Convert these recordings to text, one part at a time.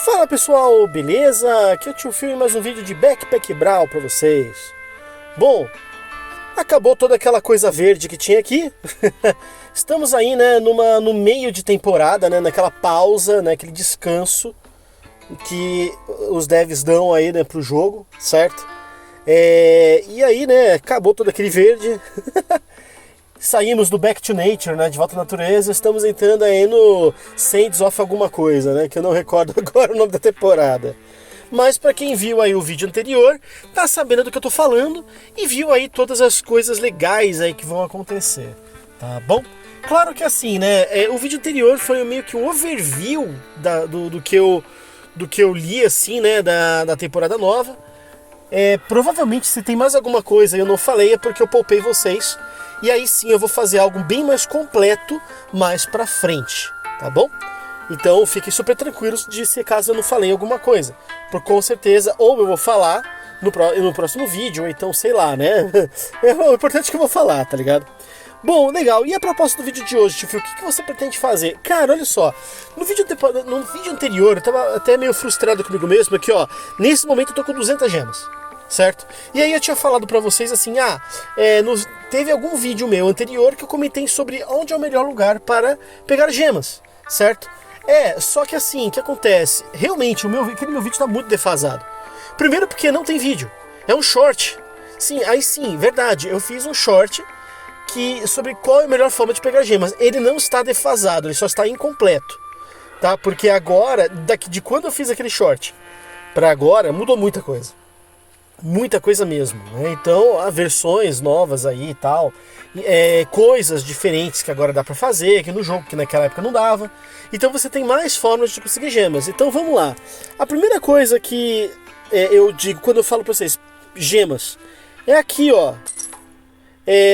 Fala pessoal, beleza? Aqui é o Tio Phil e mais um vídeo de Backpack Brawl pra vocês. Bom, acabou toda aquela coisa verde que tinha aqui. Estamos aí, né, no meio de temporada, né, naquela pausa, né, aquele descanso que os devs dão aí, né, pro jogo, certo? E aí, né, acabou todo aquele verde. Saímos do Back to Nature, né, de volta à natureza, estamos entrando aí no Sands of alguma coisa, né, que eu não recordo agora o nome da temporada. Mas para quem viu aí o vídeo anterior, tá sabendo do que eu tô falando e viu aí todas as coisas legais aí que vão acontecer, tá bom? Claro que assim, né, o vídeo anterior foi meio que um overview do que eu li, assim, né, da temporada nova. Provavelmente se tem mais alguma coisa e eu não falei é porque eu poupei vocês. E aí sim eu vou fazer algo bem mais completo mais pra frente, tá bom? Então fiquem super tranquilos de se caso eu não falei alguma coisa. Porque com certeza ou eu vou falar no próximo vídeo, ou então sei lá, né? O importante é que eu vou falar, tá ligado? Bom, legal. E a proposta do vídeo de hoje, Tio Phil, o que você pretende fazer? Cara, olha só. No vídeo anterior eu tava até meio frustrado comigo mesmo, aqui ó. Nesse momento eu tô com 200 gemas. Certo? E aí eu tinha falado pra vocês assim, teve algum vídeo meu anterior que eu comentei sobre onde é o melhor lugar para pegar gemas, certo? Só que assim, o que acontece? Realmente, aquele meu vídeo tá muito defasado. Primeiro porque não tem vídeo, é um short. Sim, verdade, eu fiz um short sobre qual é a melhor forma de pegar gemas. Ele não está defasado, ele só está incompleto, tá? Porque agora, de quando eu fiz aquele short pra agora, mudou muita coisa. Muita coisa mesmo, né? Então há versões novas aí e tal, coisas diferentes que agora dá pra fazer aqui no jogo, que naquela época não dava. Então você tem mais formas de conseguir gemas. Então vamos lá. A primeira coisa que eu digo quando eu falo pra vocês, gemas, é aqui ó,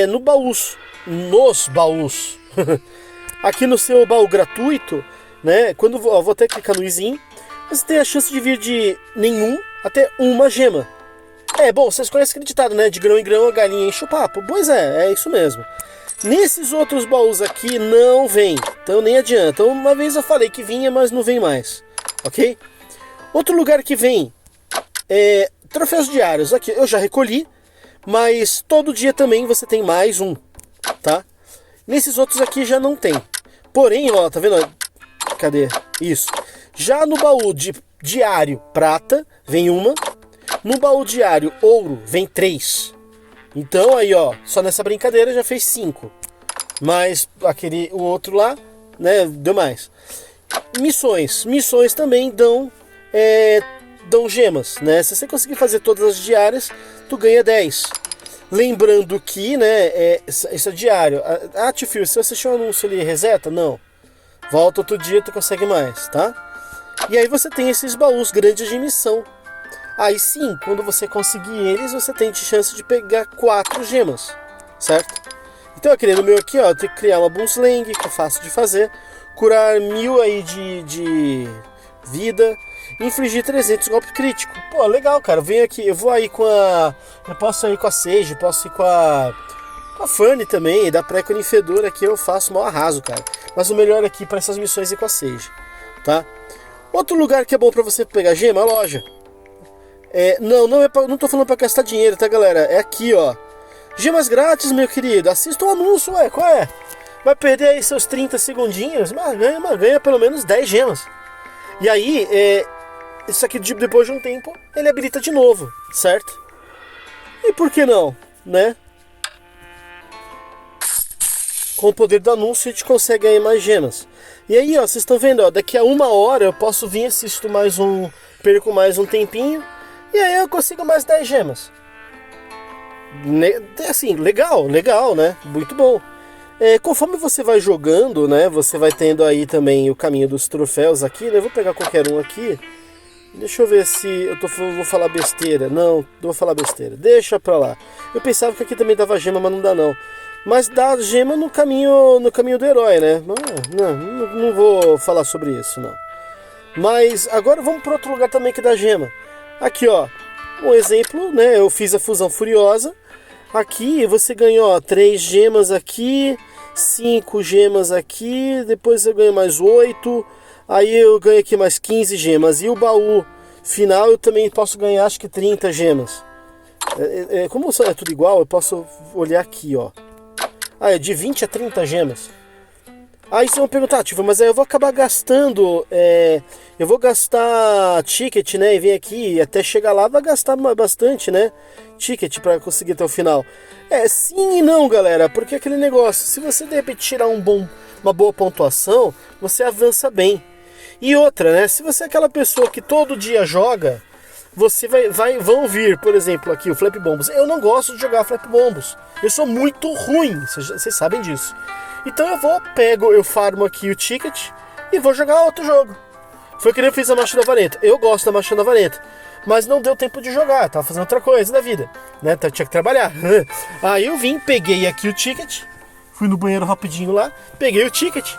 nos baús, aqui no seu baú gratuito, né? Quando vou até clicar no izinho, você tem a chance de vir de nenhum até uma gema. Bom, vocês conhecem aquele ditado, né? De grão em grão a galinha enche o papo. Pois é isso mesmo. Nesses outros baús aqui não vem, então nem adianta. Uma vez eu falei que vinha, mas não vem mais, ok? Outro lugar que vem troféus diários. Aqui eu já recolhi, mas todo dia também você tem mais um, tá? Nesses outros aqui já não tem. Porém, ó, tá vendo? Cadê? Isso. Já no baú de diário prata vem uma. No baú diário ouro vem 3. Então aí ó, só nessa brincadeira já fez 5. Mas o outro lá, né, deu mais. Missões também dão gemas, né? Se você conseguir fazer todas as diárias, tu ganha 10. Lembrando que, né, isso é diário. Tio Phil, se você achou um anúncio ali, reseta? Não. Volta outro dia, tu consegue mais, tá? E aí você tem esses baús grandes de missão. Aí sim, quando você conseguir eles, você tem chance de pegar 4 gemas, certo? Então eu criei no meu aqui, ó, eu tenho que criar uma Boomslang, que é fácil de fazer, curar 1000 aí de vida, infligir 300 golpe crítico. Pô, legal, cara, eu venho aqui, eu posso ir com a Sage, posso ir com a Fanny também, da pré-con fedora aqui eu faço mal arraso, cara. Mas o melhor aqui para essas missões é com a Sage, tá? Outro lugar que é bom pra você pegar gema é a loja. Não tô falando pra gastar dinheiro, tá, galera? É aqui, ó. Gemas grátis, meu querido. Assista o anúncio, qual é? Vai perder aí seus 30 segundinhos, mas ganha pelo menos 10 gemas. E aí, isso aqui depois de um tempo, ele habilita de novo, certo? E por que não, né? Com o poder do anúncio a gente consegue ganhar mais gemas. E aí, ó, vocês estão vendo, ó, daqui a 1 hora eu posso vir, perco mais um tempinho. E aí eu consigo mais 10 gemas. Assim, legal, né? Muito bom. Conforme você vai jogando, né? Você vai tendo aí também o caminho dos troféus aqui, né? Eu vou pegar qualquer um aqui. Deixa eu ver se vou falar besteira. Não vou falar besteira. Deixa pra lá. Eu pensava que aqui também dava gema, mas não dá não. Mas dá gema no caminho do herói, né? Não vou falar sobre isso, não. Mas agora vamos para outro lugar também que dá gema. Aqui, ó, um exemplo, né? Eu fiz a fusão furiosa. Aqui você ganhou, ó, 3 gemas aqui, 5 gemas aqui, depois eu ganho mais 8. Aí eu ganho aqui mais 15 gemas. E o baú final eu também posso ganhar acho que 30 gemas. Como é tudo igual, eu posso olhar aqui, ó. É de 20 a 30 gemas. Aí vocês vão perguntar, tipo, mas aí eu vou acabar gastando, eu vou gastar ticket, né, e vem aqui, e até chegar lá vai gastar bastante, né, ticket para conseguir até o final. Sim e não, galera, porque aquele negócio, se você de repente tirar uma boa pontuação, você avança bem. E outra, né, se você é aquela pessoa que todo dia joga, você vão vir, por exemplo, aqui o Flap Bombos. Eu não gosto de jogar Flap Bombos, eu sou muito ruim, vocês sabem disso. Então eu farmo aqui o ticket e vou jogar outro jogo. Foi que nem eu fiz a Marcha da Vareta. Eu gosto da Marcha da Vareta, mas não deu tempo de jogar, tava fazendo outra coisa da vida, né? Então eu tinha que trabalhar. Aí eu peguei aqui o ticket, fui no banheiro rapidinho lá, peguei o ticket,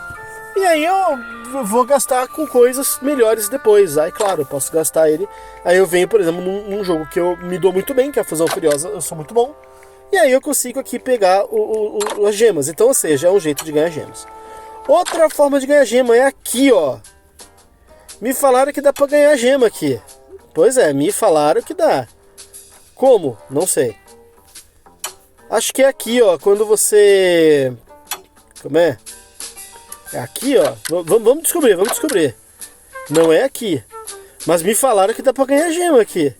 e aí eu vou gastar com coisas melhores depois. Aí claro, eu posso gastar ele. Aí eu venho, por exemplo, num jogo que eu me dou muito bem, que é a Fusão Furiosa, eu sou muito bom. E aí eu consigo aqui pegar as gemas. Então, ou seja, é um jeito de ganhar gemas. Outra forma de ganhar gema é aqui, ó. Me falaram que dá pra ganhar gema aqui. Pois é, me falaram que dá. Como? Não sei. Acho que é aqui, ó. Quando você... Como é? É aqui, ó. Vamos descobrir. Não é aqui. Mas me falaram que dá pra ganhar gema aqui.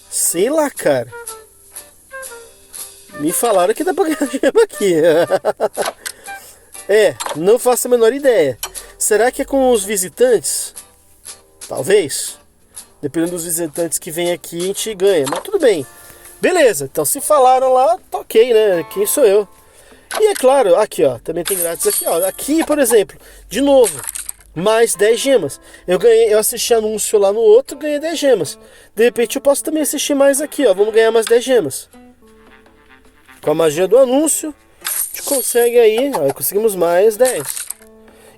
Sei lá, cara. Me falaram que dá pra ganhar gema aqui. Não faço a menor ideia. Será que é com os visitantes? Talvez. Dependendo dos visitantes que vem aqui, a gente ganha. Mas tudo bem. Beleza, então se falaram lá, tá ok, né? Quem sou eu? E é claro, aqui ó, também tem grátis aqui, ó. Aqui, por exemplo, de novo, mais 10 gemas. Eu assisti anúncio lá no outro, ganhei 10 gemas. De repente eu posso também assistir mais aqui, ó. Vamos ganhar mais 10 gemas. Com a magia do anúncio, a gente consegue aí, ó, conseguimos mais 10.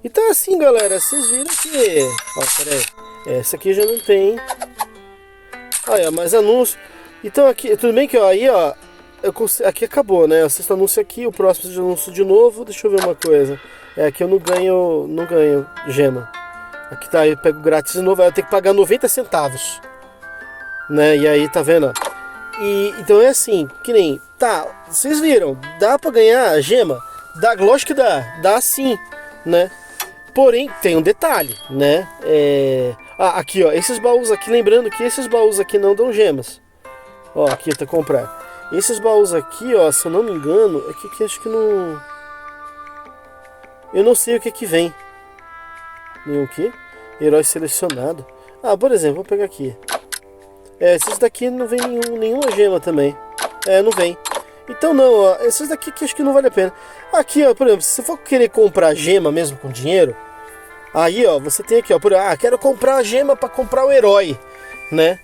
Então assim, galera, vocês viram que... Ó, peraí. Essa aqui já não tem. Olha, mais anúncio. Então aqui, tudo bem que ó, aí ó, aqui acabou, né? Assisto anúncio aqui, o próximo de anúncio de novo. Deixa eu ver uma coisa. Aqui eu não ganho gema. Aqui tá, eu pego grátis de novo, aí eu tenho que pagar 90 centavos. Né? E aí, tá vendo? Então é assim, que nem... Tá, vocês viram, dá pra ganhar gema? Lógico que dá sim, né? Porém, tem um detalhe, né? Aqui ó, esses baús aqui, lembrando que esses baús aqui não dão gemas. Ó, aqui tá comprar. Esses baús aqui, ó, se eu não me engano, é que acho que não... Eu não sei o que vem. Nenhum que? Herói selecionado. Por exemplo, vou pegar aqui. Esses daqui não vem nenhuma gema também. Não vem. Então não, ó, esses daqui que acho que não vale a pena. Aqui, ó, por exemplo, se você for querer comprar gema mesmo com dinheiro, aí, ó, você tem aqui, ó, quero comprar a gema para comprar o herói, né?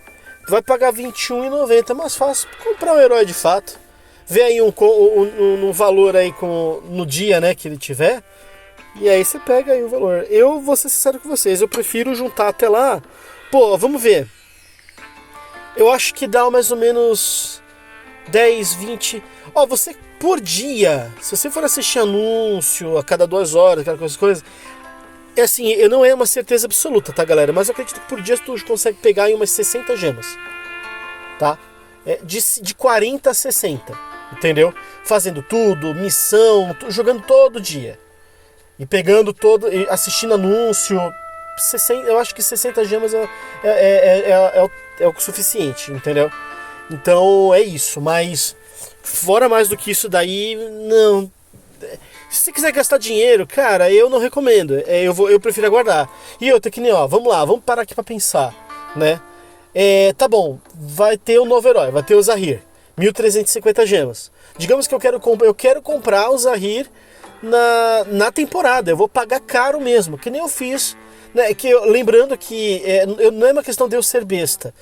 Vai pagar R$21,90, é mais fácil comprar um herói de fato. Vê aí um valor aí no dia, né, que ele tiver. E aí você pega aí o valor. Eu vou ser sincero com vocês, eu prefiro juntar até lá. Pô, vamos ver. Eu acho que dá mais ou menos 10, 20... Ó, você por dia, se você for assistir anúncio a cada 2 horas, aquela coisa... É assim, não é uma certeza absoluta, tá, galera? Mas eu acredito que por dia tu consegue pegar aí umas 60 gemas. Tá? De 40 a 60, entendeu? Fazendo tudo, missão, jogando todo dia. E pegando assistindo anúncio... 60, eu acho que 60 gemas é o suficiente, entendeu? Então é isso, mas fora mais do que isso daí, não. Se você quiser gastar dinheiro, cara, eu não recomendo. Eu prefiro aguardar. E outra que nem, ó, vamos lá, vamos parar aqui pra pensar, né? Tá bom, vai ter o novo herói, vai ter o Zahir, 1.350 gemas. Digamos que eu quero comprar o Zahir na temporada, eu vou pagar caro mesmo, que nem eu fiz, né? Lembrando que não é uma questão de eu ser besta.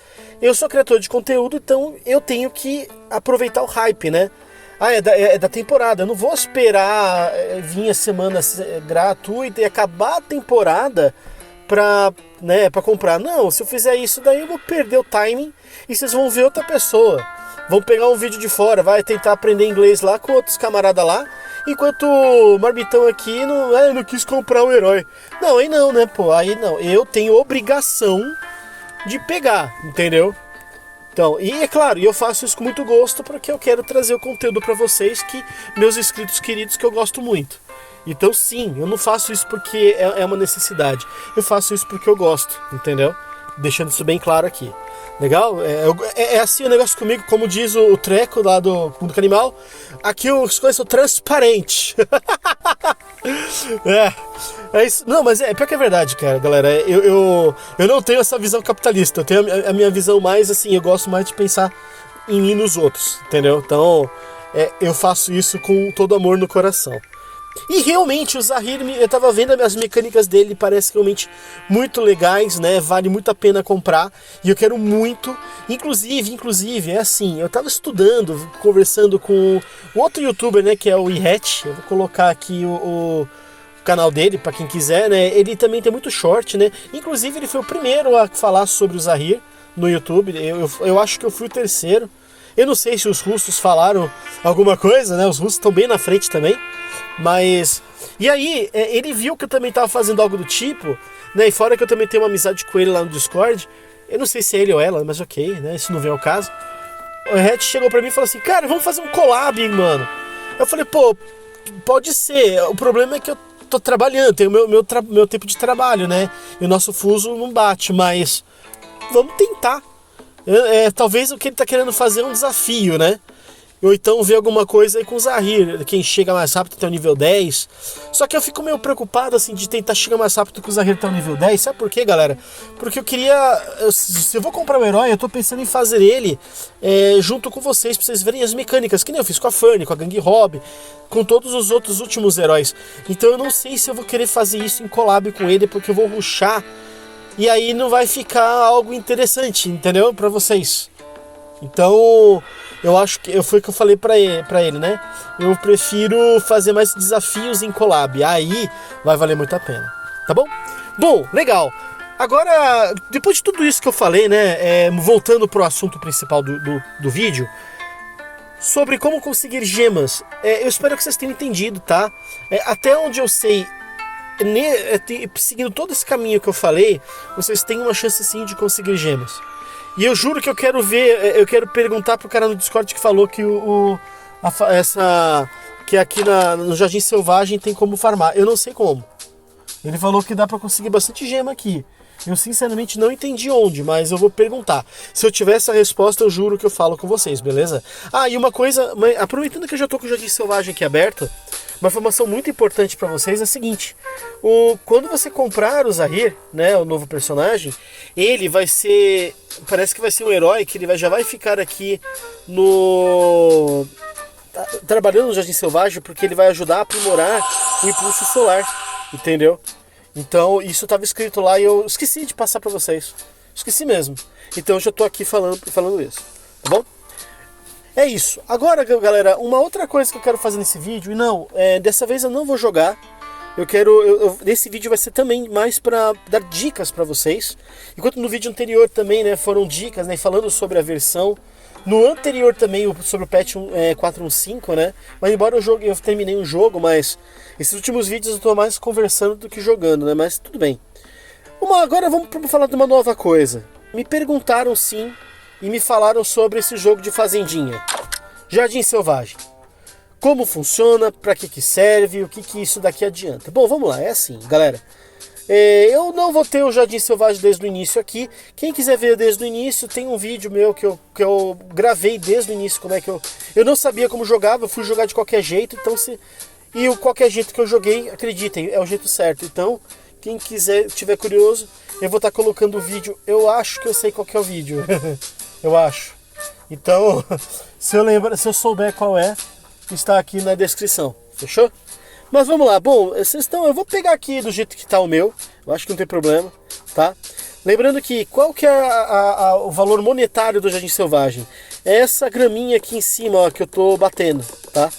Eu sou criador de conteúdo, então eu tenho que aproveitar o hype, né? É da temporada. Eu não vou esperar vir a semana gratuita e acabar a temporada pra comprar. Não, se eu fizer isso daí eu vou perder o timing e vocês vão ver outra pessoa. Vão pegar um vídeo de fora, vai tentar aprender inglês lá com outros camaradas lá Enquanto o Marmitão aqui não quis comprar o herói. Não, aí não, né, pô? Aí não. Eu tenho obrigação de pegar, entendeu? Então, e é claro, eu faço isso com muito gosto porque eu quero trazer o conteúdo pra vocês, meus inscritos queridos, que eu gosto muito. Então sim, eu não faço isso porque é uma necessidade. Eu faço isso porque eu gosto, entendeu? Deixando isso bem claro aqui. Legal? É assim o negócio comigo, como diz o Treco lá do Mundo Animal. Aqui as coisas são transparentes. É isso. Não, mas pior que é verdade, cara, galera. Eu não tenho essa visão capitalista. Eu tenho a minha visão mais assim, eu gosto mais de pensar em mim e nos outros, entendeu? Então, eu faço isso com todo amor no coração. E realmente o Zahir, eu tava vendo as mecânicas dele, parece realmente muito legais, né? Vale muito a pena comprar. E eu quero muito. Inclusive, é assim, eu tava estudando, conversando com o outro youtuber, né? Que é o Ihet. Eu vou colocar aqui o canal dele, pra quem quiser, né? Ele também tem muito short, né? Inclusive ele foi o primeiro a falar sobre o Zahir no YouTube. Eu acho que eu fui o terceiro. Eu não sei se os russos falaram alguma coisa, né? Os russos estão bem na frente também. Mas... E aí, ele viu que eu também estava fazendo algo do tipo, né? E fora que eu também tenho uma amizade com ele lá no Discord. Eu não sei se é ele ou ela, mas ok, né? Isso não vem ao caso. O Red chegou pra mim e falou assim, cara, vamos fazer um collab, mano. Eu falei, pô, pode ser. O problema é que eu tô trabalhando, tenho meu tempo de trabalho, né? E o nosso fuso não bate, mas vamos tentar. Talvez o que ele tá querendo fazer é um desafio, né? Ou então ver alguma coisa aí com o Zahir, quem chega mais rápido até o nível 10. Só que eu fico meio preocupado assim de tentar chegar mais rápido que o Zahir até o nível 10. Sabe por quê, galera? Porque eu queria... Se eu vou comprar um herói, eu tô pensando em fazer ele junto com vocês, pra vocês verem as mecânicas, que nem eu fiz com a Fanny, com a Gang Hob, com todos os outros últimos heróis. Então eu não sei se eu vou querer fazer isso em collab com ele, porque eu vou rushar e aí não vai ficar algo interessante, entendeu? Pra vocês. Então, eu acho que foi o que eu falei pra ele, né? Eu prefiro fazer mais desafios em collab. Aí vai valer muito a pena, tá bom? Bom, legal. Agora, depois de tudo isso que eu falei, né? Voltando pro assunto principal do vídeo, sobre como conseguir gemas. Eu espero que vocês tenham entendido, tá? Até onde eu sei, seguindo todo esse caminho que eu falei, vocês têm uma chance sim de conseguir gemas. E eu juro que eu quero perguntar pro cara no Discord que falou que que aqui no Jardim Selvagem tem como farmar. Eu não sei como. Ele falou que dá pra conseguir bastante gema aqui. Eu sinceramente não entendi onde, mas eu vou perguntar. Se eu tiver essa resposta, eu juro que eu falo com vocês, beleza? Ah, e uma coisa, aproveitando que eu já tô com o Jardim Selvagem aqui aberto, uma informação muito importante para vocês é a seguinte: quando você comprar o Zahir, né, o novo personagem, ele vai ser, parece que vai ser um herói que ele já vai ficar aqui trabalhando no Jardim Selvagem, porque ele vai ajudar a aprimorar o impulso solar, entendeu? Então isso estava escrito lá e eu esqueci de passar para vocês, esqueci mesmo. Então eu já tô aqui falando isso, tá bom? É isso. Agora, galera, uma outra coisa que eu quero fazer nesse vídeo, dessa vez eu não vou jogar. Nesse vídeo vai ser também mais para dar dicas para vocês. Enquanto no vídeo anterior também, né, foram dicas, né, falando sobre a versão. No anterior também, sobre o patch 4.1.5, né? Mas embora eu terminei um jogo, mas esses últimos vídeos eu tô mais conversando do que jogando, né? Mas tudo bem. Agora vamos falar de uma nova coisa. Me perguntaram sim e me falaram sobre esse jogo de fazendinha, Jardim Selvagem. Como funciona, para que serve, o que isso daqui adianta. Bom, vamos lá, é assim, galera. Eu não vou ter o Jardim Selvagem desde o início aqui. Quem quiser ver desde o início, tem um vídeo meu que eu gravei desde o início, como é que eu não sabia como jogava, eu fui jogar de qualquer jeito, então e o qualquer jeito que eu joguei, acreditem, é o jeito certo. Então, quem tiver curioso, eu vou estar colocando o vídeo. Eu acho que eu sei qual que é o vídeo. Eu acho. Então, se eu souber qual está aqui na descrição. Fechou? Mas vamos lá. Bom, eu vou pegar aqui do jeito que está o meu. Eu acho que não tem problema, tá? Lembrando que qual que é o valor monetário do Jardim Selvagem? É essa graminha aqui em cima, ó, que eu tô batendo, tá?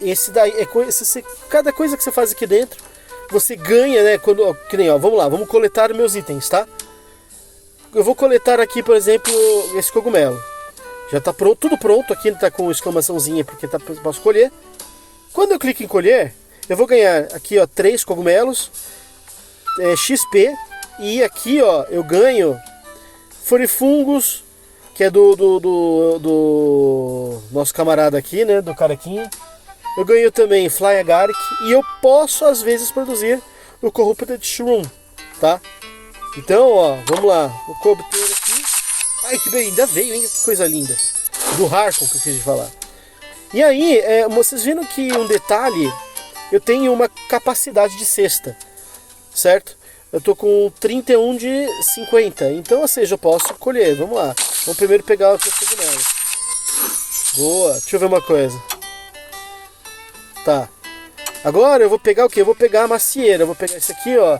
Esse daí cada coisa que você faz aqui dentro, você ganha, né? Que nem, ó, vamos lá, vamos coletar meus itens, tá? Eu vou coletar aqui, por exemplo, esse cogumelo. Já tá pronto, tudo pronto aqui, tá com exclamaçãozinha porque posso escolher. Quando eu clico em colher, eu vou ganhar aqui, ó, 3 cogumelos, XP, e aqui, ó, eu ganho Florifungos, que é do nosso camarada aqui, né, do carequinha. Eu ganho também Fly Agaric, e eu posso às vezes produzir o Corrupted Shroom, tá? Então, ó, vamos lá, vou obter aqui. Ai, que bem, ainda veio, hein? Que coisa linda. Do Harkon que eu quis falar. E aí, vocês viram que um detalhe, eu tenho uma capacidade de cesta, certo? Eu tô com 31 de 50, então, ou seja, eu posso colher. Vamos lá, vamos primeiro pegar o cogumelo. Boa, deixa eu ver uma coisa. Tá. Agora eu vou pegar o que? Eu vou pegar a macieira, eu vou pegar esse aqui, ó.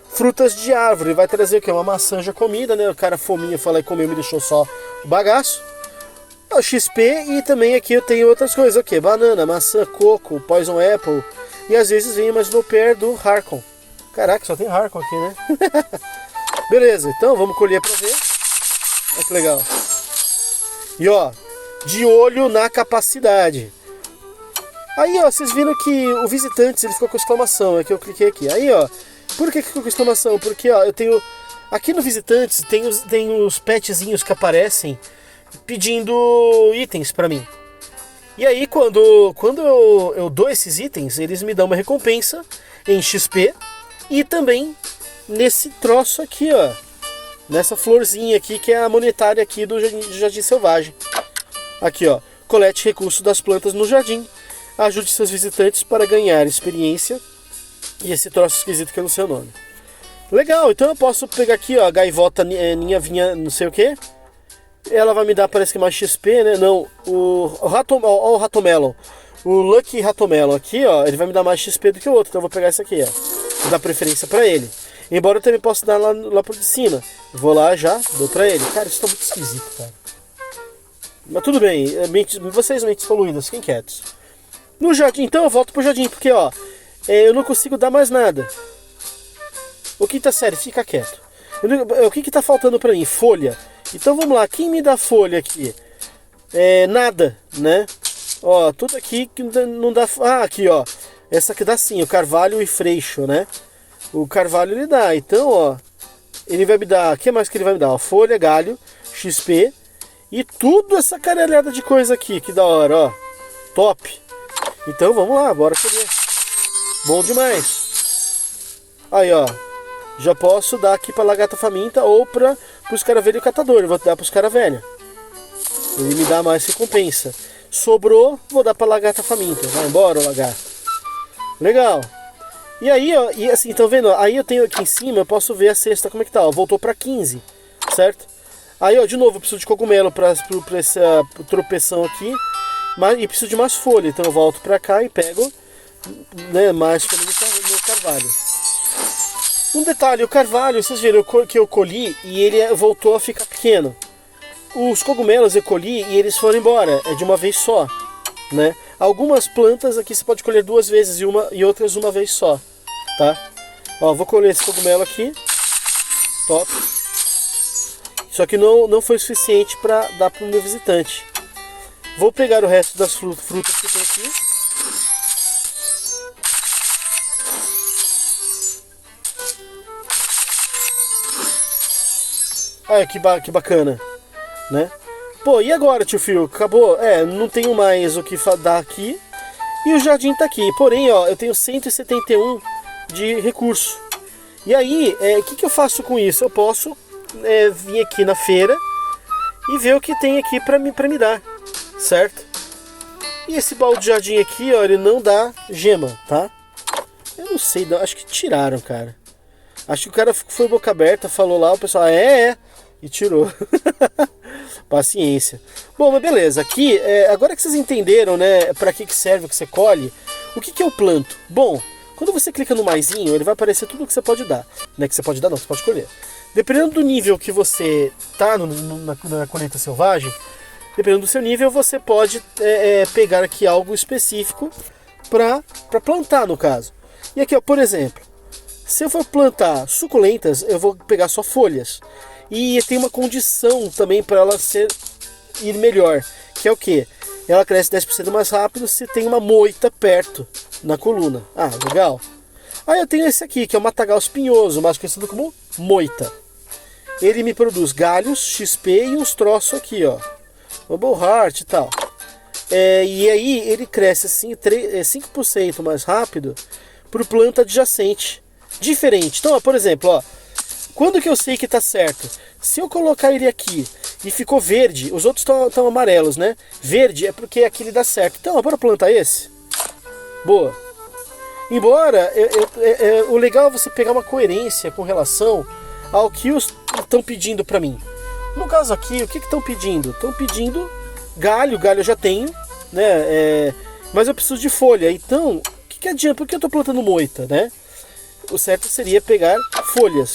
Frutas de árvore, vai trazer o que? Uma maçã já comida, né? O cara fominha falou e comeu, me deixou só o bagaço. O XP, e também aqui eu tenho outras coisas, o que? Banana, maçã, coco, poison apple. E às vezes vem uma snowpear do Harkon. Caraca, só tem Harkon aqui, né? Beleza, então vamos colher pra ver. Olha que legal. E ó, de olho na capacidade. Aí ó, vocês viram que o Visitantes ele ficou com exclamação, é que eu cliquei aqui. Aí ó, por que ficou com exclamação? Porque ó, eu tenho... Aqui no Visitantes tem os petzinhos que aparecem pedindo itens pra mim. E aí quando eu dou esses itens, eles me dão uma recompensa em XP e também nesse troço aqui, ó. Nessa florzinha aqui que é a monetária aqui do Jardim Selvagem. Aqui, ó. Colete recursos das plantas no jardim. Ajude seus visitantes para ganhar experiência. E esse troço esquisito que é no seu nome. Legal, então eu posso pegar aqui, ó, a gaivota ninha vinha não sei o que. Ela vai me dar, parece que mais XP, né? Não, o Ratomelon. O Lucky Ratomelon aqui, ó, ele vai me dar mais XP do que o outro. Então eu vou pegar esse aqui, ó. Vou dar preferência pra ele. Embora eu também possa dar lá por cima. Vou lá já, dou pra ele. Cara, isso tá muito esquisito, cara. Mas tudo bem, vocês mentes poluídas, fiquem quietos. No jardim, então eu volto pro jardim, porque ó, eu não consigo dar mais nada. O quinta série, fica quieto. O que tá faltando pra mim? Folha. Então vamos lá, quem me dá folha aqui? Nada, né? Ó, tudo aqui que não dá... Ah, aqui ó, essa aqui dá sim, o carvalho e freixo, né? O carvalho ele dá, então ó, ele vai me dar... O que mais que ele vai me dar? Ó, folha, galho, XP e tudo essa caralhada de coisa aqui, que da hora, ó. Top! Então vamos lá, bora colher. Bom demais. Aí ó, já posso dar aqui pra lagarta faminta ou pros cara velho e catador. Eu vou dar pros cara velho. Ele me dá mais recompensa. Sobrou, vou dar pra lagarta faminta. Vai embora, lagarto. Legal. E aí, ó, e assim, estão vendo? Aí eu tenho aqui em cima, eu posso ver a cesta como é que tá, ó. Voltou pra 15, certo? Aí, ó, de novo, eu preciso de cogumelo pra essa tropeção aqui. E preciso de mais folha, então eu volto pra cá e pego, né, mais folha no carvalho. Um detalhe, o carvalho, vocês viram que eu colhi e ele voltou a ficar pequeno. Os cogumelos eu colhi e eles foram embora, é de uma vez só, né? Algumas plantas aqui você pode colher 2 vezes e outras uma vez só, tá? Ó, vou colher esse cogumelo aqui, top. Só que não foi suficiente para dar para o meu visitante. Vou pegar o resto das frutas que tem aqui. Olha que bacana, né? Pô, e agora, tio Phil? Acabou? Não tenho mais o que dar aqui. E o jardim tá aqui. Porém, ó, eu tenho 171 de recurso. E aí, o que eu faço com isso? Eu posso vir aqui na feira e ver o que tem aqui pra me dar. Certo? E esse baú de jardim aqui, ó, ele não dá gema, tá? Eu não sei, acho que tiraram, cara. Acho que o cara foi boca aberta, falou lá, o pessoal, e tirou. Paciência. Bom, mas beleza, aqui, agora que vocês entenderam, né, pra que serve o que você colhe, o que eu planto? Bom, quando você clica no maisinho, ele vai aparecer tudo que você pode dar. Não é que você pode dar, não, você pode colher. Dependendo do nível que você tá na colheita selvagem, dependendo do seu nível, você pode pegar aqui algo específico para plantar, no caso. E aqui, ó, por exemplo, se eu for plantar suculentas, eu vou pegar só folhas. E tem uma condição também para ela ir melhor, que é o que? ela cresce 10% mais rápido se tem uma moita perto na coluna. Ah, legal. Aí eu tenho esse aqui, que é o matagal espinhoso, mais conhecido como moita. Ele me produz galhos, XP e uns troços aqui, ó. Bubble Heart e tal. E aí ele cresce assim 5% mais rápido por planta adjacente. Diferente. Então, ó, por exemplo, ó, quando que eu sei que tá certo? Se eu colocar ele aqui e ficou verde, os outros estão amarelos, né? Verde é porque aquele dá certo. Então, ó, bora plantar esse? Boa. Embora, o legal é você pegar uma coerência com relação ao que estão pedindo para mim. No caso aqui, o que estão pedindo? Estão pedindo galho eu já tenho, né? Mas eu preciso de folha. Então, o que adianta? Por que eu estou plantando moita, né? O certo seria pegar folhas.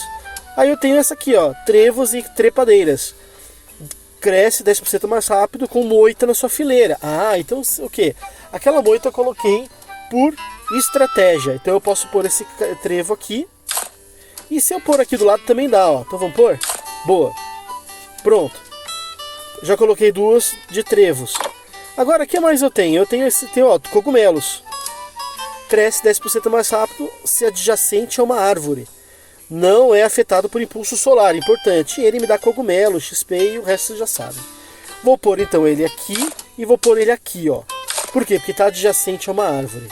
Aí eu tenho essa aqui, ó, trevos e trepadeiras. Cresce 10% mais rápido com moita na sua fileira. Ah, então o que? Aquela moita eu coloquei por estratégia. Então eu posso pôr esse trevo aqui. E se eu pôr aqui do lado também dá, ó. Então vamos pôr? Boa. Pronto. Já coloquei duas de trevos. Agora, o que mais eu tenho? Eu tenho ó, cogumelos. Cresce 10% mais rápido se adjacente a uma árvore. Não é afetado por impulso solar, importante. Ele me dá cogumelo, XP e o resto vocês já sabem. Vou pôr então ele aqui e vou pôr ele aqui, ó. Por quê? Porque está adjacente a uma árvore.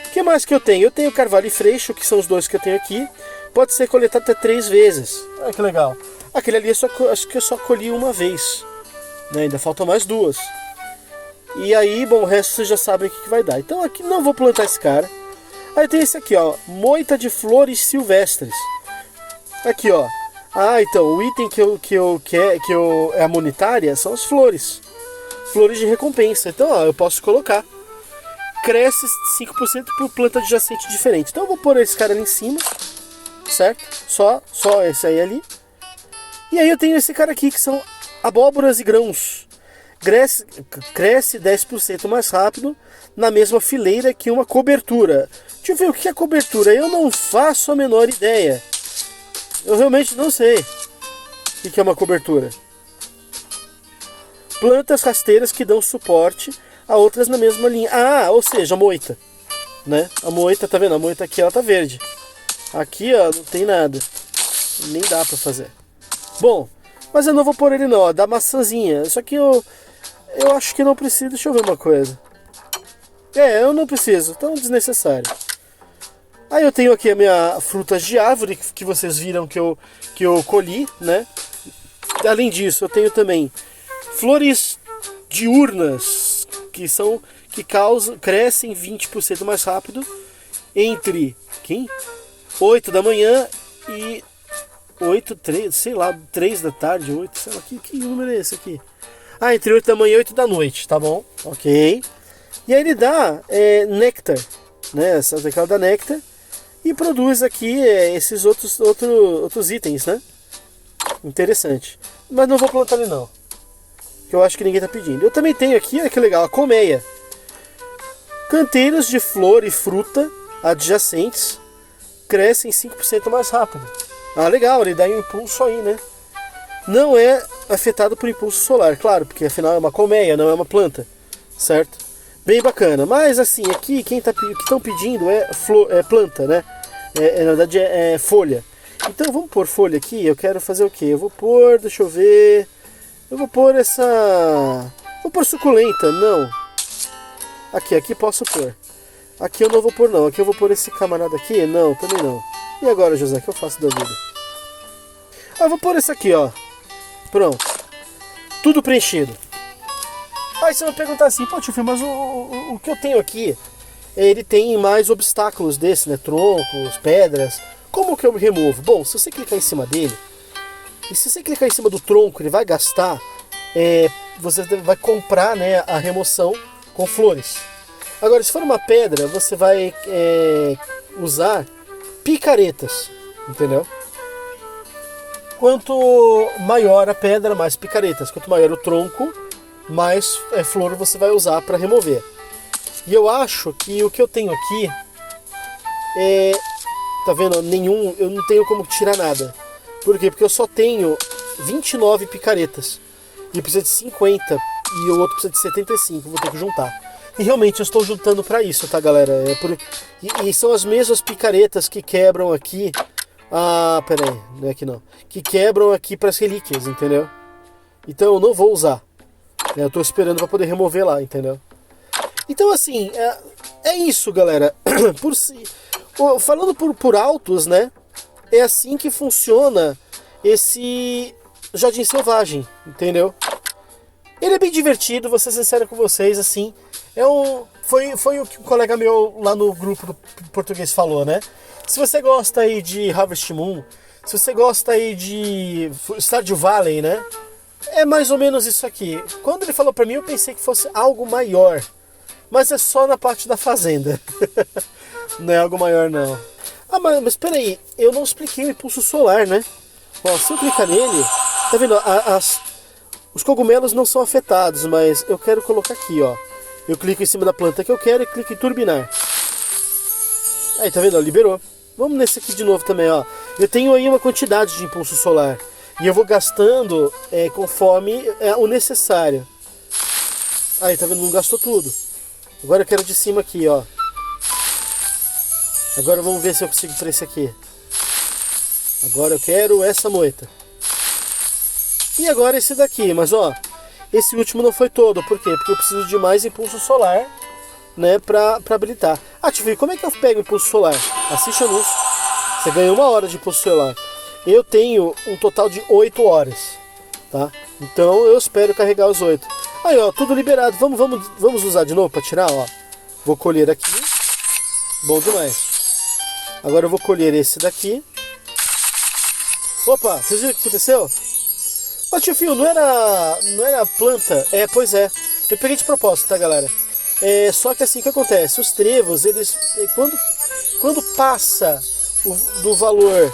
O que mais que eu tenho? Eu tenho carvalho e freixo, que são os dois que eu tenho aqui. Pode ser coletado até 3 vezes. Olha que legal. Aquele ali acho que eu só colhi uma vez, né? Ainda faltam mais 2. E aí, bom, o resto vocês já sabem o que vai dar. Então aqui não vou plantar esse cara. Aí tem esse aqui, ó, moita de flores silvestres. Aqui, ó. Ah, então o item que é a monetária são as flores. Flores de recompensa. Então, ó, eu posso colocar. Cresce 5% por planta adjacente diferente. Então eu vou pôr esse cara ali em cima, certo? Só esse aí ali. E aí eu tenho esse cara aqui que são abóboras e grãos. Cresce 10% mais rápido na mesma fileira que uma cobertura. Deixa eu ver o que é cobertura. Eu não faço a menor ideia. Eu realmente não sei o que é uma cobertura. Plantas rasteiras que dão suporte a outras na mesma linha. Ah, ou seja, a moita, né? A moita, tá vendo? A moita aqui, ela tá verde. Aqui, ó, não tem nada. Nem dá pra fazer. Bom, mas eu não vou pôr ele não, ó, da maçãzinha. Só que eu acho que não preciso. Deixa eu ver uma coisa. Eu não preciso, tão desnecessário. Aí eu tenho aqui a minha frutas de árvore, que vocês viram que eu colhi, né? Além disso, eu tenho também flores diurnas, crescem 20% mais rápido entre 8 da manhã e 3 da tarde, 8, sei lá, que número é esse aqui? Ah, entre 8 da manhã e 8 da noite, tá bom? Ok. E aí ele dá néctar, né? Essa daquela dá néctar e produz aqui esses outros itens, né? Interessante. Mas não vou plantar ele não, que eu acho que ninguém tá pedindo. Eu também tenho aqui, olha que legal, a colmeia. Canteiros de flor e fruta adjacentes crescem 5% mais rápido. Ah, legal, ele dá um impulso aí, né? Não é afetado por impulso solar, claro, porque afinal é uma colmeia, não é uma planta, certo? Bem bacana. Mas assim, aqui o que estão pedindo é planta, né? Na verdade é folha. Então vamos pôr folha aqui. Eu quero fazer o que? Eu vou pôr, deixa eu ver. Eu vou pôr essa. Vou pôr suculenta, não. Aqui posso pôr. Aqui eu não vou pôr não. Aqui eu vou pôr esse camarada aqui? Não, também não. E agora, José, o que eu faço da vida? Eu vou pôr esse aqui, ó. Pronto. Tudo preenchido. Aí você vai perguntar assim, pô, tio Fio, mas o que eu tenho aqui, ele tem mais obstáculos desse, né? Troncos, pedras. Como que eu removo? Bom, se você clicar em cima dele, e se você clicar em cima do tronco, ele vai gastar, você vai comprar, né, a remoção com flores. Agora, se for uma pedra, você vai usar picaretas, entendeu? Quanto maior a pedra, mais picaretas. Quanto maior o tronco, mais flor você vai usar para remover. E eu acho que o que eu tenho aqui tá vendo? Eu não tenho como tirar nada. Por quê? Porque eu só tenho 29 picaretas. E precisa de 50 e o outro precisa de 75, vou ter que juntar. E realmente eu estou juntando para isso, tá, galera? E são as mesmas picaretas que quebram aqui. Ah, pera aí, não é aqui não. Que quebram aqui para as relíquias, entendeu? Então eu não vou usar. Eu estou esperando para poder remover lá, entendeu? Então assim, é isso, galera. Falando por altos, né? É assim que funciona esse Jardim Selvagem, entendeu? Ele é bem divertido, vou ser sincero com vocês, assim. Foi o que um colega meu lá no grupo do português falou, né? Se você gosta aí de Harvest Moon, se você gosta aí de Stardew Valley, né? É mais ou menos isso aqui. Quando ele falou pra mim, eu pensei que fosse algo maior. Mas é só na parte da fazenda. Não é algo maior, não. Ah, mas peraí, eu não expliquei o impulso solar, né? Ó, se eu clicar nele, tá vendo? Os cogumelos não são afetados, mas eu quero colocar aqui, ó. Eu clico em cima da planta que eu quero e clico em turbinar. Aí, tá vendo? Ó, liberou. Vamos nesse aqui de novo também, ó. Eu tenho aí uma quantidade de impulso solar. E eu vou gastando conforme o necessário. Aí, tá vendo? Não gastou tudo. Agora eu quero de cima aqui, ó. Agora vamos ver se eu consigo para esse aqui. Agora eu quero essa moita. E agora esse daqui, mas ó, esse último não foi todo. Por quê? Porque eu preciso de mais impulso solar, né, pra habilitar. Ah, deixa eu ver, como é que eu pego impulso solar? Assiste o anúncio. Você ganha 1 hora de impulso solar. Eu tenho um total de 8 horas, tá? Então eu espero carregar os 8. Aí, ó, tudo liberado. Vamos usar de novo para tirar, ó. Vou colher aqui. Bom demais. Agora eu vou colher esse daqui. Opa, vocês viram o que aconteceu? Mas tio Fio, não era planta? Pois é. Eu peguei de propósito, tá, galera? Só que assim, o que acontece? Os trevos, eles... Quando passa do valor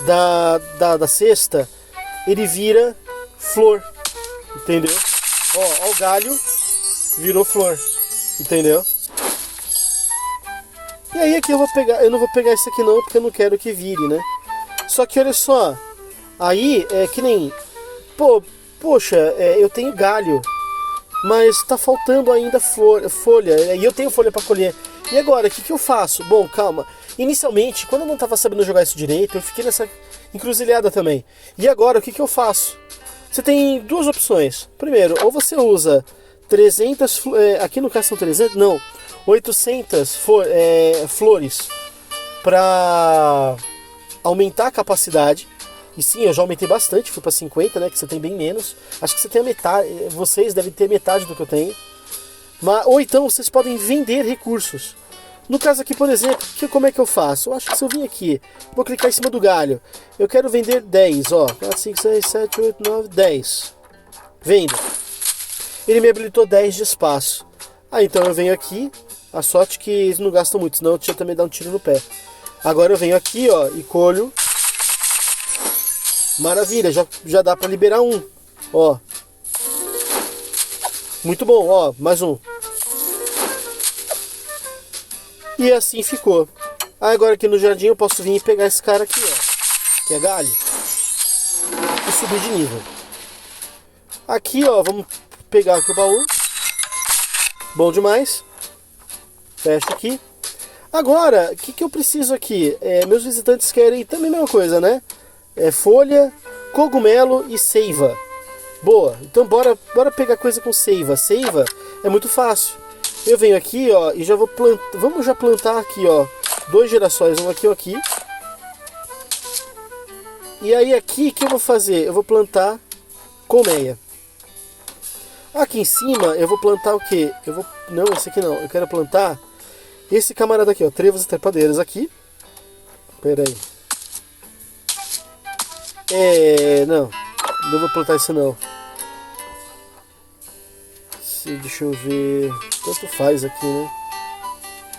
da cesta, ele vira flor. Entendeu? Ó o galho virou flor. Entendeu? E aí aqui eu não vou pegar esse aqui não, porque eu não quero que vire, né? Só que olha só, aí que nem, poxa, eu tenho galho, mas tá faltando ainda folha, e eu tenho folha para colher. E agora, o que eu faço? Bom, calma, inicialmente, quando eu não tava sabendo jogar isso direito, eu fiquei nessa encruzilhada também. E agora, o que eu faço? Você tem duas opções. Primeiro, ou você usa 300, aqui no caso são 300, não, 800 flores para aumentar a capacidade. E sim, eu já aumentei bastante, fui para 50, né, que você tem bem menos. Acho que você tem a metade, vocês devem ter metade do que eu tenho. Ou então vocês podem vender recursos. No caso aqui, por exemplo, como é que eu faço? Eu acho que se eu vim aqui, vou clicar em cima do galho. Eu quero vender 10, ó. 4, 5, 6, 7, 8, 9, 10. Vendo. Ele me habilitou 10 de espaço. Então eu venho aqui. A sorte que eles não gastam muito, senão eu tinha também dar um tiro no pé. Agora eu venho aqui, ó, e colho. Maravilha, já dá pra liberar um. Ó. Muito bom, ó, mais um. E assim ficou. Agora aqui no jardim eu posso vir e pegar esse cara aqui, ó. Que é galho. E subir de nível. Aqui, ó, vamos pegar aqui o baú. Bom demais. Fecha aqui. Agora, o que eu preciso aqui? Meus visitantes querem também a mesma coisa, né? Folha, cogumelo e seiva. Boa, então bora pegar coisa com seiva. Seiva é muito fácil. Eu venho aqui, ó, e já vou plantar. Vamos já plantar aqui, ó, 2 girassóis, um aqui e um aqui. E aí aqui, o que eu vou fazer? Eu vou plantar colmeia. Aqui em cima eu vou plantar o quê? Não, esse aqui não. Eu quero plantar esse camarada aqui, ó, trevos e trepadeiras aqui. Pera aí. Não vou plantar isso não. Deixa eu ver. Tanto faz aqui, né?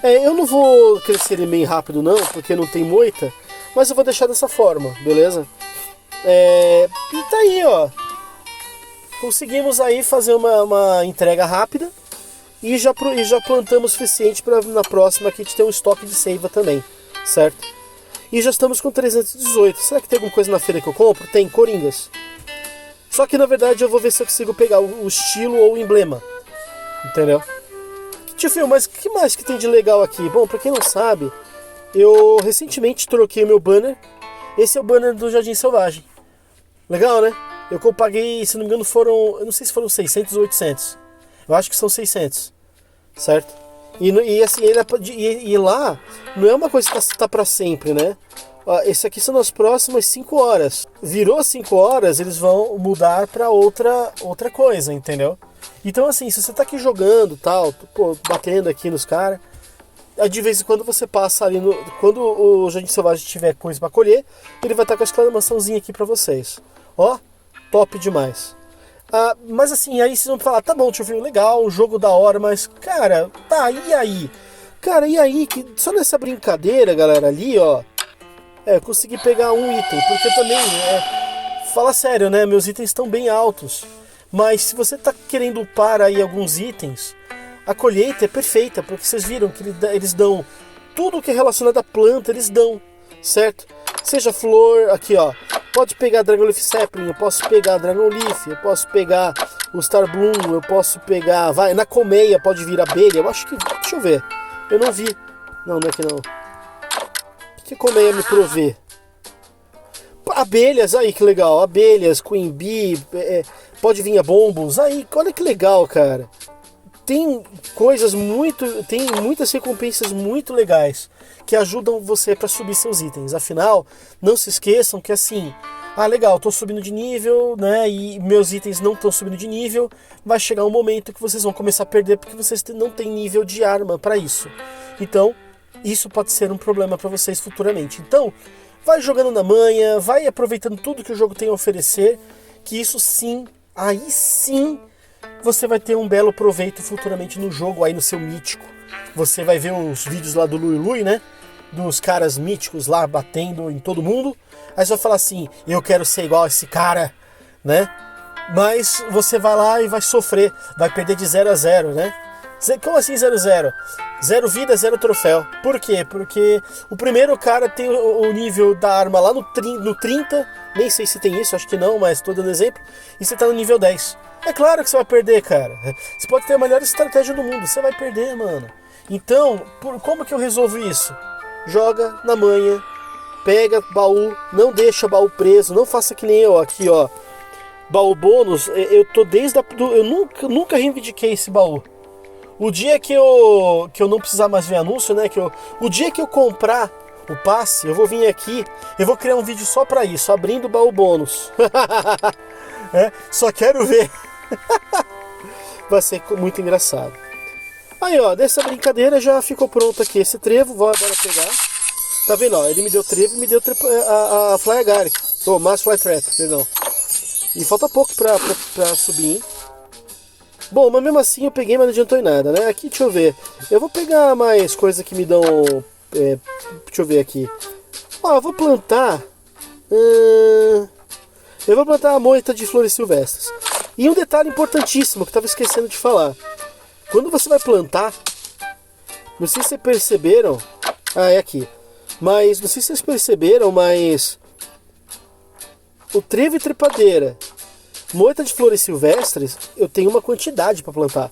Eu não vou crescer ele bem rápido não, porque não tem moita. Mas eu vou deixar dessa forma, beleza? E tá aí, ó. Conseguimos aí fazer uma entrega rápida. E já plantamos o suficiente para na próxima aqui a gente ter um estoque de seiva também, certo? E já estamos com 318. Será que tem alguma coisa na feira que eu compro? Tem, coringas. Só que na verdade eu vou ver se eu consigo pegar o estilo ou o emblema. Entendeu? Tio Phil, mas o que mais que tem de legal aqui? Bom, pra quem não sabe, eu recentemente troquei meu banner. Esse é o banner do Jardim Selvagem. Legal, né? Eu paguei, se não me engano, eu não sei se foram 600 ou 800. Eu acho que são 600, certo? E assim, e lá não é uma coisa que tá pra sempre, né? Esse aqui são nas próximas 5 horas. Virou 5 horas, eles vão mudar pra outra coisa, entendeu? Então assim, se você tá aqui jogando tal, pô, batendo aqui nos caras, de vez em quando você passa ali, quando o Jardim Selvagem tiver coisa pra colher, ele vai estar com a exclamaçãozinha aqui pra vocês. Ó, top demais. Mas assim, aí vocês vão falar, tá bom, tio Phil, legal, o jogo da hora, mas cara, tá, e aí? Cara, e aí, que só nessa brincadeira, galera, ali, ó, eu consegui pegar um item, porque também, fala sério, né, meus itens estão bem altos, mas se você tá querendo upar aí alguns itens, a colheita é perfeita, porque vocês viram que eles dão tudo que é relacionado à planta, eles dão, certo? Seja flor, aqui ó, pode pegar Dragon Leaf Sapling, eu posso pegar Dragon Leaf, eu posso pegar o Star Bloom, eu posso pegar, na colmeia pode vir abelha, eu acho que, deixa eu ver, eu não vi, não é que não. O que a colmeia me provê? Abelhas, aí que legal, abelhas, Queen Bee, pode vir a bombos, aí, olha que legal, cara. Tem muitas recompensas muito legais que ajudam você para subir seus itens. Afinal, não se esqueçam que assim, legal, estou subindo de nível, né? E meus itens não estão subindo de nível. Vai chegar um momento que vocês vão começar a perder porque vocês não têm nível de arma para isso. Então, isso pode ser um problema para vocês futuramente. Então, vai jogando na manha, vai aproveitando tudo que o jogo tem a oferecer, que isso sim, aí sim, você vai ter um belo proveito futuramente no jogo, aí no seu mítico. Você vai ver os vídeos lá do Lui Lui, né? Dos caras míticos lá batendo em todo mundo. Aí você vai falar assim, eu quero ser igual a esse cara, né? Mas você vai lá e vai sofrer, vai perder de 0 a 0, né? Como assim 0 a 0? 0 vida, 0 troféu. Por quê? Porque o primeiro cara tem o nível da arma lá no 30, nem sei se tem isso, acho que não, mas tô dando exemplo, e você tá no nível 10. É claro que você vai perder, cara. Você pode ter a melhor estratégia do mundo, você vai perder, mano. Então, como que eu resolvo isso? Joga na manha, pega baú, não deixa baú preso, não faça que nem eu aqui, ó. Baú bônus, eu tô eu nunca reivindiquei esse baú. O dia que eu não precisar mais ver anúncio, né? O dia que eu comprar o passe, eu vou vir aqui, eu vou criar um vídeo só pra isso, abrindo o baú bônus. Só quero ver. Vai ser muito engraçado. Aí, ó, dessa brincadeira já ficou pronto aqui esse trevo, vou agora pegar. Tá vendo, ó, ele me deu trevo e me deu a Fly Agaric. Mass Fly Trap, perdão. E falta pouco pra subir, hein? Bom, mas mesmo assim eu peguei, mas não adiantou em nada, né? Aqui, deixa eu ver. Eu vou pegar mais coisas que me dão... deixa eu ver aqui. Ó, eu vou plantar... eu vou plantar a moita de flores silvestres. E um detalhe importantíssimo que eu estava esquecendo de falar. Quando você vai plantar... Não sei se vocês perceberam... é aqui. Mas, não sei se vocês perceberam, mas... O trevo e trepadeira... Moita de flores silvestres, eu tenho uma quantidade para plantar.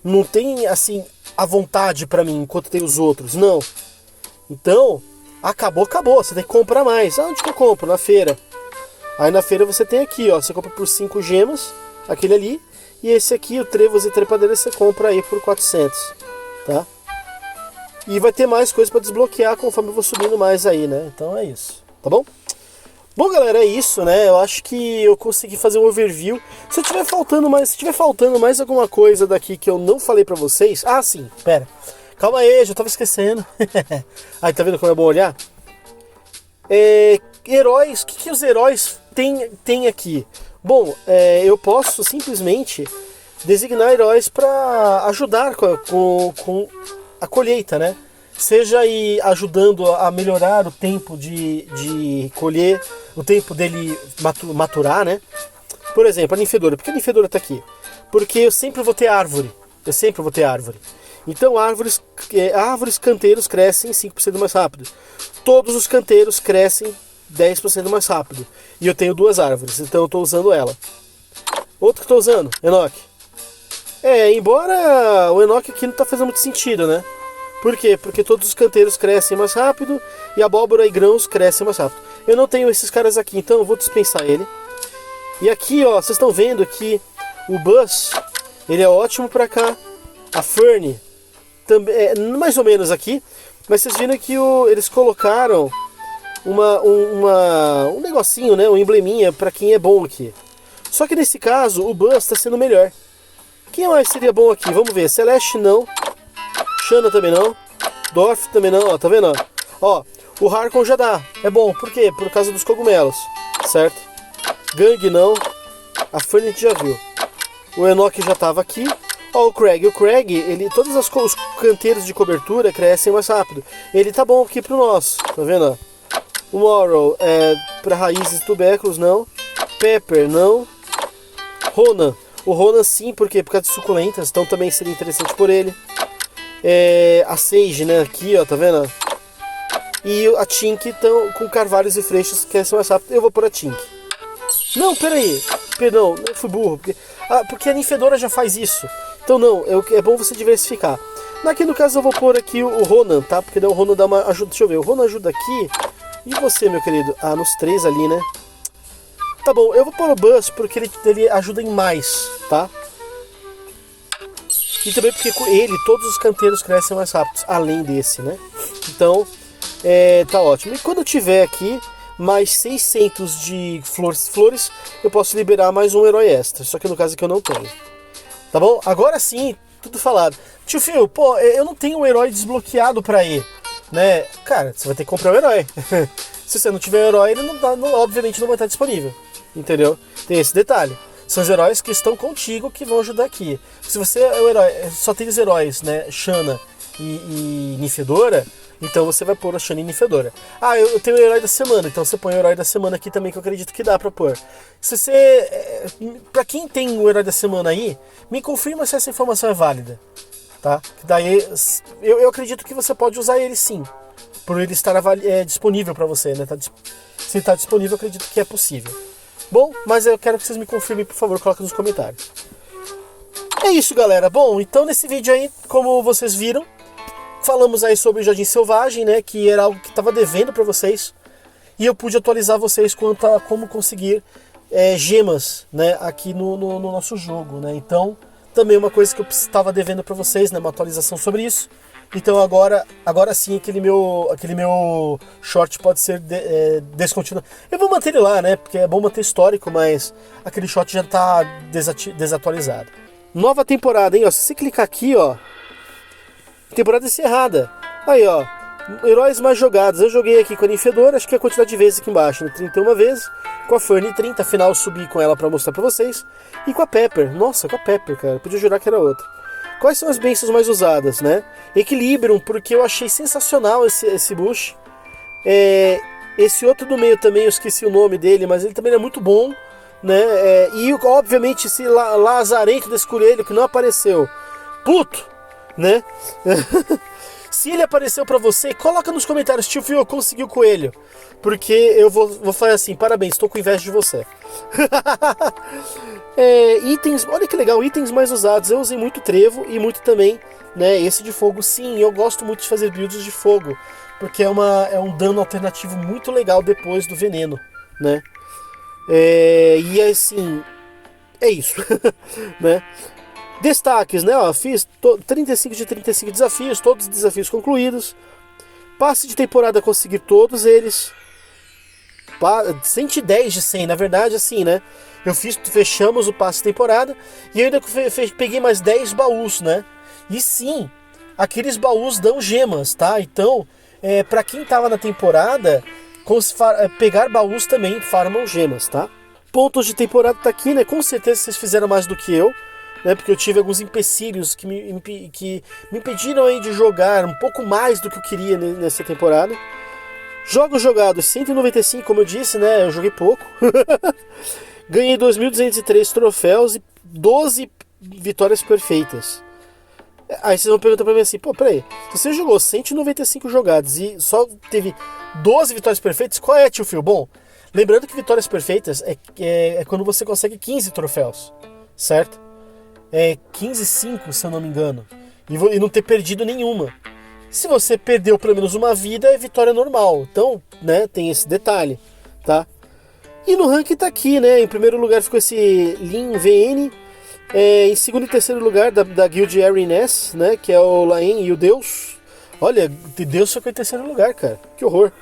Não tem, assim, a vontade para mim, enquanto tem os outros, não. Então, acabou. Você tem que comprar mais. Onde que eu compro? Na feira. Aí na feira você tem aqui, ó. Você compra por 5 gemas, aquele ali. E esse aqui, o trevos e trepadeira, você compra aí por 400, tá? E vai ter mais coisas para desbloquear conforme eu vou subindo mais aí, né? Então é isso, tá bom? Bom, galera, é isso, né? Eu acho que eu consegui fazer um overview. Se tiver faltando mais alguma coisa daqui que eu não falei pra vocês... sim, pera. Calma aí, já tava esquecendo. Aí, tá vendo como é bom olhar? Heróis, o que os heróis têm aqui? Bom, eu posso simplesmente designar heróis pra ajudar com a colheita, né? Seja aí ajudando a melhorar o tempo de colher, o tempo dele maturar, né? Por exemplo, a ninfedora. Por que a ninfedora está aqui? Porque eu sempre vou ter árvore. Então árvores canteiros crescem 5% mais rápido. Todos os canteiros crescem 10% mais rápido. E eu tenho 2 árvores, então eu estou usando ela. Outro que eu tô usando, Enoch. Embora o Enoch aqui não tá fazendo muito sentido, né? Por quê? Porque todos os canteiros crescem mais rápido e abóbora e grãos crescem mais rápido. Eu não tenho esses caras aqui, então eu vou dispensar ele. E aqui, ó, vocês estão vendo que o Buzz, ele é ótimo pra cá. A Fern também é mais ou menos aqui, mas vocês viram que eles colocaram um negocinho, né, um embleminha pra quem é bom aqui. Só que nesse caso, o Buzz está sendo melhor. Quem mais seria bom aqui? Vamos ver. Celeste não. Shanna também não. Dorf também não. Ó, tá vendo? Ó, o Harkon já dá. É bom. Por quê? Por causa dos cogumelos. Certo? Gang não. A Fern a gente já viu. O Enoch já tava aqui. Ó, o Craig. O Craig, todos os canteiros de cobertura crescem mais rápido. Ele tá bom aqui pro nosso. Tá vendo? O Morrow é pra raízes e tubérculos, não. Pepper, não. Ronan. O Ronan sim, por quê? Por causa de suculentas, então também seria interessante por ele. A Sage, né? Aqui, ó, tá vendo? E a Tink estão com carvalhos e freixas que crescem mais rápido. Eu vou pôr a Tink. Não, peraí. Perdão, eu fui burro. Porque a Ninfedora já faz isso. Então não, é bom você diversificar. Aqui no caso eu vou pôr aqui o Ronan, tá? Porque daí o Ronan dá uma ajuda. Deixa eu ver, o Ronan ajuda aqui. E você, meu querido? Ah, nos 3 ali, né? Tá bom, eu vou pôr o Buzz porque ele ajuda em mais, tá? E também porque com ele todos os canteiros crescem mais rápidos, além desse, né? Então, tá ótimo. E quando eu tiver aqui mais 600 de flores, eu posso liberar mais um herói extra. Só que no caso aqui eu não tenho. Tá bom? Agora sim, tudo falado. Tio Phil, pô, eu não tenho um herói desbloqueado pra ir, né? Cara, você vai ter que comprar um herói. Se você não tiver um herói, ele obviamente não vai estar disponível. Entendeu? Tem esse detalhe. São os heróis que estão contigo que vão ajudar aqui. Se você é o herói, só tem os heróis, né? Shanna e Ninfedora, então você vai pôr a Shanna e Ninfedora. Ah, eu tenho o herói da semana, então você põe o herói da semana aqui também, que eu acredito que dá pra pôr. Se você. Pra quem tem o herói da semana aí, me confirma se essa informação é válida. Tá? Daí eu acredito que você pode usar ele sim. Por ele estar disponível pra você, né? Se está disponível, eu acredito que é possível. Bom, mas eu quero que vocês me confirmem, por favor, coloquem nos comentários. É isso, galera. Bom, então nesse vídeo aí, como vocês viram, falamos aí sobre o Jardim Selvagem, né, que era algo que estava devendo para vocês, e eu pude atualizar vocês quanto a como conseguir gemas, né, aqui no nosso jogo, né. Então, também uma coisa que eu estava devendo para vocês, né, uma atualização sobre isso. Então agora sim aquele meu short pode ser descontinuado. Eu vou manter ele lá, né? Porque é bom manter histórico, mas aquele short já está desatualizado. Nova temporada, hein? Ó, se você clicar aqui, ó, temporada encerrada. Aí, ó, heróis mais jogados. Eu joguei aqui com a Ninfedora, acho que é a quantidade de vezes aqui embaixo, né? 31 vezes. Com a Fern 30, afinal eu subi com ela para mostrar para vocês. E com a Pepper. Nossa, com a Pepper, cara. Podia jurar que era outra. Quais são as bênçãos mais usadas, né? Equilibrium, porque eu achei sensacional esse bush. Esse outro do meio também, eu esqueci o nome dele, mas ele também é muito bom, né? E obviamente esse lazarento desse coelho que não apareceu. Puto, né? Se ele apareceu pra você, coloca nos comentários, tio Phil, eu consegui o coelho. Porque eu vou falar assim, parabéns, estou com inveja de você. Itens, olha que legal, itens mais usados. Eu usei muito trevo e muito também, né, esse de fogo. Sim, eu gosto muito de fazer builds de fogo, porque é um dano alternativo muito legal depois do veneno, né? E assim, é isso, né? Destaques, né? Ó, fiz 35 de 35 desafios, todos os desafios concluídos. Passe de temporada, conseguir todos eles. 110 de 100, na verdade, assim, né? Fechamos o passe de temporada e eu ainda peguei mais 10 baús, né? E sim, aqueles baús dão gemas, tá? Então, pra quem tava na temporada, pegar baús também farmam gemas, tá? Pontos de temporada tá aqui, né? Com certeza vocês fizeram mais do que eu, né? Porque eu tive alguns empecilhos que me impediram aí de jogar um pouco mais do que eu queria nessa temporada. Jogos jogados 195, como eu disse, né? Eu joguei pouco. Ganhei 2.203 troféus e 12 vitórias perfeitas. Aí vocês vão perguntar pra mim assim, pô, peraí, se você jogou 195 jogados e só teve 12 vitórias perfeitas, qual é, tio Phil? Bom, Lembrando que vitórias perfeitas é quando você consegue 15 troféus, certo? 15-5, se eu não me engano. E não ter perdido nenhuma. Se você perdeu pelo menos uma vida, é vitória normal. Então, né, tem esse detalhe, tá? E no ranking tá aqui, né? Em primeiro lugar ficou esse Lin VN. Em segundo e terceiro lugar da Guild Ariness, né? Que é o Laen e o Deus. Olha, Deus ficou em terceiro lugar, cara. Que horror.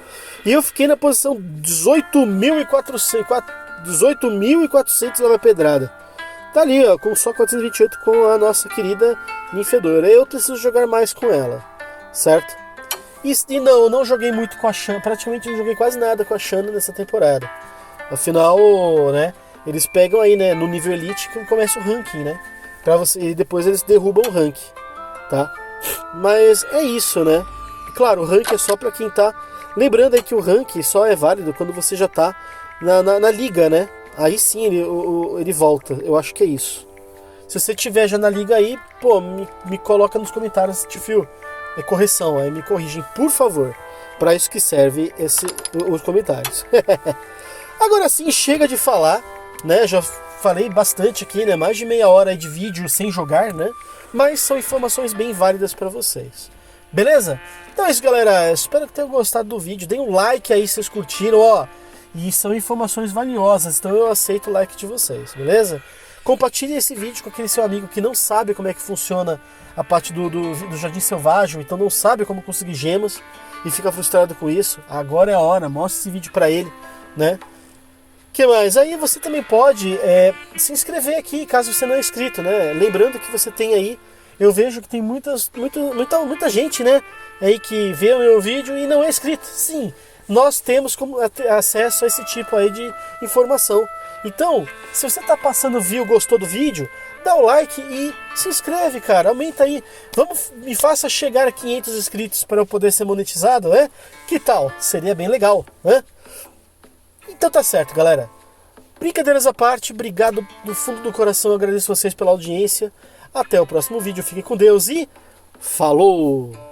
E eu fiquei na posição 18.400 leva pedrada. Tá ali, ó, com só 428 com a nossa querida Ninfedora. Eu preciso jogar mais com ela, certo? E não joguei muito com a Shanna, praticamente não joguei quase nada com a Shanna nessa temporada. Afinal, né, eles pegam aí, né, no nível Elite que começa o ranking, né? E depois eles derrubam o ranking, tá? Mas é isso, né? Claro, o ranking é só pra quem tá... Lembrando aí que o ranking só é válido quando você já tá na liga, né? Aí sim ele volta, eu acho que é isso. Se você tiver já na liga aí, pô, me coloca nos comentários, Tio, correção, aí me corrigem, por favor. Para isso que serve os comentários. Agora sim, chega de falar, né? Já falei bastante aqui, né? Mais de meia hora de vídeo sem jogar, né? Mas são informações bem válidas para vocês. Beleza? Então é isso, galera. Espero que tenham gostado do vídeo. Deem um like aí se vocês curtiram, ó. E são informações valiosas, então eu aceito o like de vocês, beleza? Compartilhe esse vídeo com aquele seu amigo que não sabe como é que funciona a parte do Jardim Selvagem, então não sabe como conseguir gemas e fica frustrado com isso. Agora é a hora, mostre esse vídeo pra ele, né? Que mais? Aí você também pode se inscrever aqui, caso você não é inscrito, né? Lembrando que você tem aí, eu vejo que tem muita gente, né? Aí que vê o meu vídeo e não é inscrito. Sim, nós temos como acesso a esse tipo aí de informação. Então, se você tá passando, viu, gostou do vídeo, dá o like e se inscreve, cara. Aumenta aí. Me faça chegar a 500 inscritos para eu poder ser monetizado, né? Que tal? Seria bem legal, né? Então tá certo, galera. Brincadeiras à parte, obrigado do fundo do coração, eu agradeço vocês pela audiência. Até o próximo vídeo, fiquem com Deus e falou!